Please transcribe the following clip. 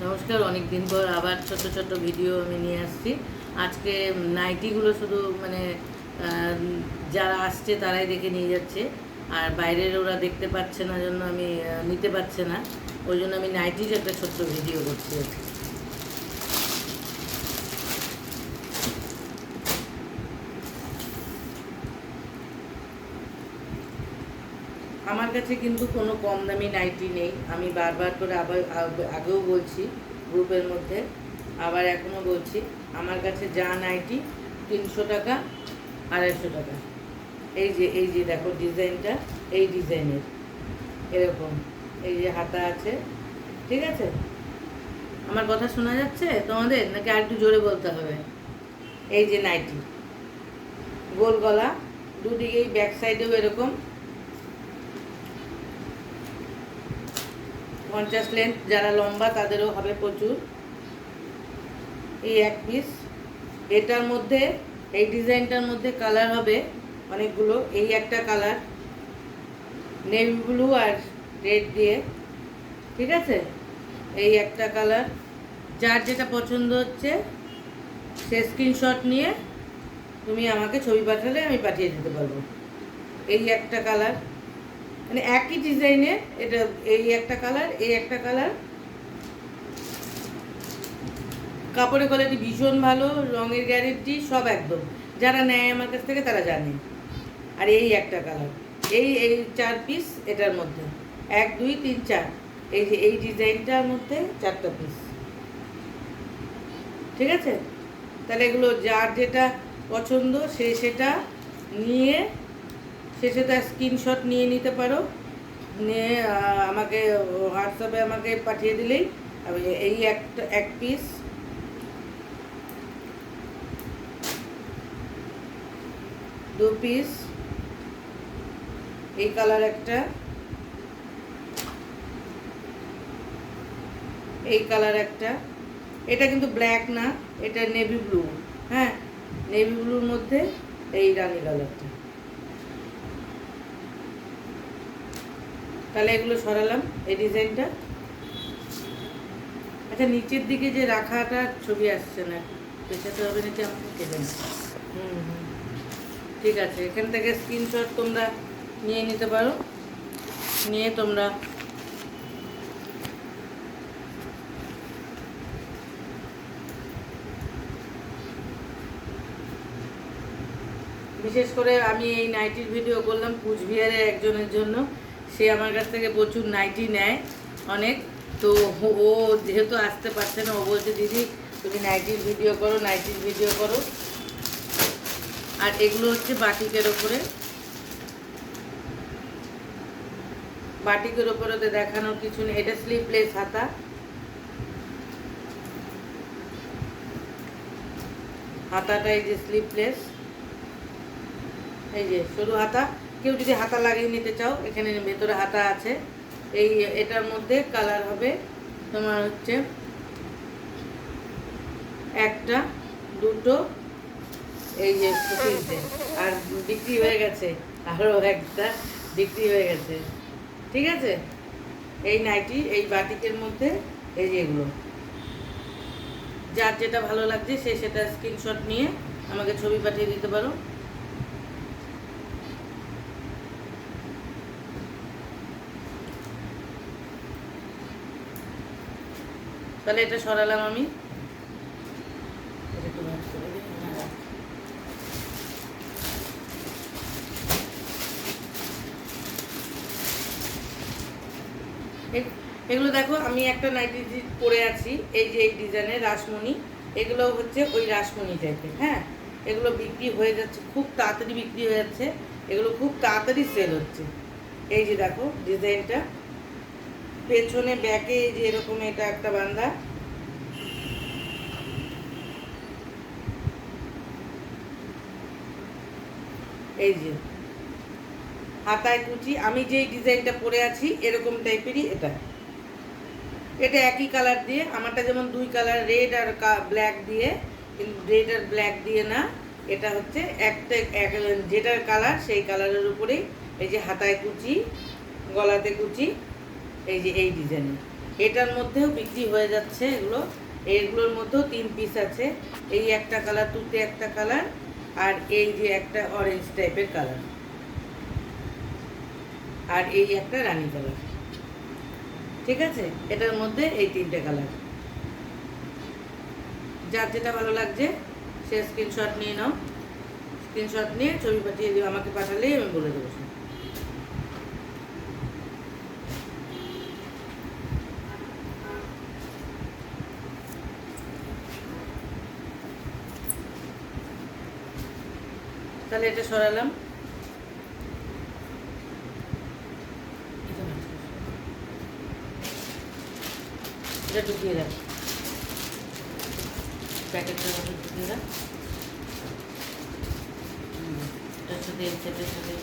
নমস্কার, অনেক দিন পর আবার ছোট ছোট ভিডিও আমি নিয়ে আসছি। আজকে নাইটিগুলো শুধু আহ, যারা আসছে তারাই দেখে নিয়ে যাচ্ছে, আর বাইরের ওরা দেখতে পাচ্ছে না জন্য আমি নিতে পারছে না, ওই জন্য আমি নাইটির একটা ছোট্ট ভিডিও করছি। আমার কাছে কিন্তু কোনো কম দামি নাইটি নেই, আমি বারবার করে আবার আগেও বলছি গ্রুপের মধ্যে, আবার এখনও বলছি, আমার কাছে যা নাইটি 300 টাকা, 250 টাকা। এই যে দেখো ডিজাইনটা, এই ডিজাইনের এরকম, এই যে হাতা আছে, ঠিক আছে? আমার কথা শোনা যাচ্ছে তোমাদের, নাকি আর একটু জোরে বলতে হবে? এই যে নাইটি, গোল গলা, দুদিকেই ব্যাক সাইডেও এরকম 50 লেন্থ, যারা লম্বা তাদেরও হবে প্রচুর। এই এক পিস, এটার মধ্যে, এই ডিজাইনটার মধ্যে কালার হবে অনেকগুলো। এই একটা কালার নেভি ব্লু আর রেড দিয়ে, ঠিক আছে? এই একটা কালার, যার যেটা পছন্দ হচ্ছে সে স্ক্রিনশট নিয়ে তুমি আমাকে ছবি পাঠালে আমি পাঠিয়ে দিতে পারবো। এই একটা কালার, মানে একই ডিজাইনের এটা, এই একটা কালার, এই একটা কালার। কাপড়ের কোয়ালিটি ভীষণ ভালো, রঙের গ্যারেন্টি সব একদম, যারা নেয় আমার কাছ থেকে তারা জানে। আর এই একটা কালার, এই এই 4 পিস এটার মধ্যে, 1 2 3 4, এই যে এই ডিজাইনটার মধ্যে 4টা পিস, ঠিক আছে? তাহলে এগুলো যার যেটা পছন্দ সে সেটা নিয়ে, সে সেটা স্ক্রিনশট নিয়ে নিতে পারো, নিয়ে আমাকে হোয়াটসঅ্যাপে আমাকে পাঠিয়ে দিলেই আমি এই একটা 1 পিস, 2 পিস, এই কালার একটা, এই কালার একটা। এটা কিন্তু ব্ল্যাক না, এটা নেভি ব্লু। হ্যাঁ, নেভি ব্লুর মধ্যে এই রানি কালারটা। তাহলে এগুলো সরালাম, এই ডিজাইনটা। আচ্ছা, নিচের দিকে যে রাখাটা ছবি আসছে না, পেছাতে হবে নাকি আমাকে, কে জানে? হুম, ঠিক আছে, এখান থেকে স্ক্রিনশট তোমরা নিয়ে নিতে পারো, নিয়ে তোমরা বিশেষ করে আমি এই নাইটির ভিডিও করলাম কুচবিহারের একজনের জন্য, সে আমার কাছ থেকে প্রচুর নাইটি নেয় অনেক। তো ও যেহেতু আসতে পারছে না, ও বলছে দিদি তুমি নাইটির ভিডিও করো, নাইটির ভিডিও করো। আর এগুলো হচ্ছে বাটিকের ওপরে, বাটিকের ওপরে তো দেখানোর কিছু নেই। এটা স্লিভলেস হাতা, হাতাটা এই যে স্লিভলেস, এই যে সরু হাতা। কেউ যদি হাতা লাগিয়ে নিতে চাও, এখানে ভেতরে হাতা আছে। এই এটার মধ্যে কালার হবে তোমার হচ্ছে 1টা 2টো, এই যে 3টে, আর বিক্রি হয়ে গেছে, আরও একটা বিক্রি হয়ে গেছে, ঠিক আছে? এই নাইটি, এই বাটিকের মধ্যে এই যে এগুলো, যার যেটা ভালো লাগছে সে সেটা স্ক্রিনশট নিয়ে আমাকে ছবি পাঠিয়ে দিতে পারো। তাহলে এটা সরালাম আমি। এগুলো দেখো, আমি একটা নাইটি পরে আছি, এই যে এই ডিজাইনের রাসমণি, এগুলো হচ্ছে ওই রাসমণি টাইপের। হ্যাঁ, এগুলো বিক্রি হয়ে যাচ্ছে, খুব তাড়াতাড়ি বিক্রি হয়ে যাচ্ছে, এগুলো খুব তাড়াতাড়ি সেল হচ্ছে। এই যে দেখো ডিজাইনটা, পেছনে ব্যাকে এই যে এরকম এটা একটা বান্ধা, এই যে হাতায় কুচি। আমি যেই ডিজাইনটা পরে আছি এরকম টাইপেরই এটা, এটা একই কালার দিয়ে, আমারটা যেমন 2 কালার, রেড আর ব্ল্যাক দিয়ে, কিন্তু রেড আর ব্ল্যাক দিয়ে না, এটা হচ্ছে একটা যেটার কালার সেই কালারের উপরেই এই যে হাতায় কুচি, গলাতে কুচি, এই যে এই ডিজাইনের। এটার মধ্যেও বিক্রি হয়ে যাচ্ছে এগুলো। এগুলোর মধ্যেও 3 পিস আছে। এই একটা কালার, তুতে একটা কালার, আর এই যে একটা অরেঞ্জ টাইপের কালার, আর এই একটা রানী কালার। ঠিক আছে, এটার মধ্যে এই 3টে কালার। যার যেটা ভালো লাগছে সে স্ক্রিনশট নিয়ে নাও। স্ক্রিনশট নিয়ে ছবি পাঠিয়ে দিও, আমাকে পাঠালেই আমি বলে দেবো। তাহলে এটা সরালাম। এটা ঢুকিয়ে রাখ, প্যাকেটটার মধ্যে ঢুকিয়ে রাখ। এটার সাথে এই সেটের সাথে